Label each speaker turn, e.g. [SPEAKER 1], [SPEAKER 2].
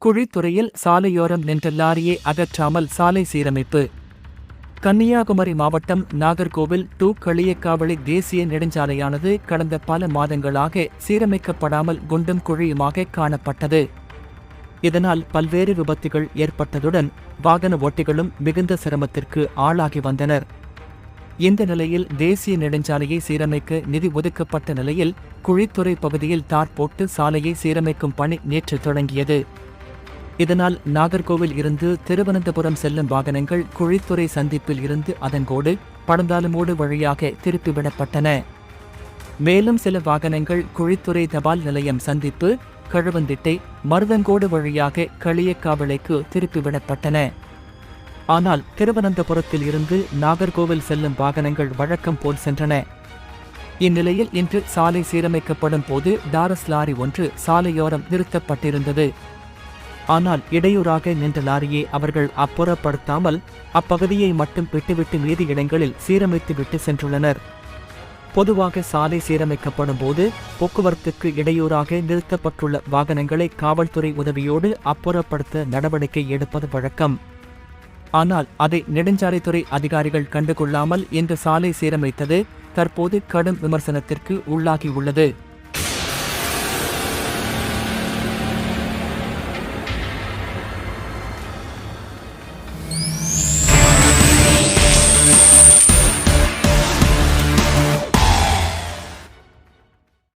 [SPEAKER 1] குழித்துறையில் சாலையோரம் நின்ற லாரியை அகற்றாமல் சாலை சீரமைப்பு. கன்னியாகுமரி மாவட்டம் நாகர்கோவில் டு களியக்காவளி தேசிய நெடுஞ்சாலையானது கடந்த பல மாதங்களாக சீரமைக்கப்படாமல் குண்டும் குழியுமாக காணப்பட்டது. இதனால் பல்வேறு விபத்துகள் ஏற்பட்டதுடன் வாகன ஓட்டிகளும் மிகுந்த சிரமத்திற்கு ஆளாகி வந்தனர். இந்த நிலையில் தேசிய நெடுஞ்சாலையை சீரமைக்க நிதி ஒதுக்கப்பட்ட நிலையில் குழித்துறை பகுதியில் தார் போட்டு சாலையை சீரமைக்கும் பணி நேற்று தொடங்கியது. இதனால் நாகர்கோவில் இருந்து திருவனந்தபுரம் செல்லும் வாகனங்கள் குழித்துறை சந்திப்பில் இருந்து அதன்கோடு படந்தாலுமூடு வழியாக திருப்பிவிடப்பட்டன. மேலும் சில வாகனங்கள் குழித்துறை தபால் நிலையம் சந்திப்பு, கழுவந்திட்டை, மருதங்கோடு வழியாக களியக்காவிளைக்கு திருப்பிவிடப்பட்டன. ஆனால் திருவனந்தபுரத்தில் இருந்து நாகர்கோவில் செல்லும் வாகனங்கள் வழக்கம் போல் சென்றன. இந்நிலையில் இன்று சாலை சீரமைக்கப்படும் போது டாரஸ் லாரி ஒன்று சாலையோரம் நிறுத்தப்பட்டிருந்தது. ஆனால் இடையூறாக நின்ற லாரியை அவர்கள் அப்புறப்படுத்தாமல் அப்பகுதியை மட்டும் விட்டுவிட்டு மீதி இடங்களில் சீரமைத்துவிட்டு சென்றுள்ளனர். பொதுவாக சாலை சீரமைக்கப்படும் போது போக்குவரத்துக்கு இடையூறாக நிறுத்தப்பட்டுள்ள வாகனங்களை காவல்துறை உதவியோடு அப்புறப்படுத்த நடவடிக்கை எடுப்பது வழக்கம். ஆனால் அதை நெடுஞ்சாலைத்துறை அதிகாரிகள் கண்டுகொள்ளாமல் இன்று சாலை சீரமைத்தது தற்போது கடும் விமர்சனத்திற்கு உள்ளாகியுள்ளது.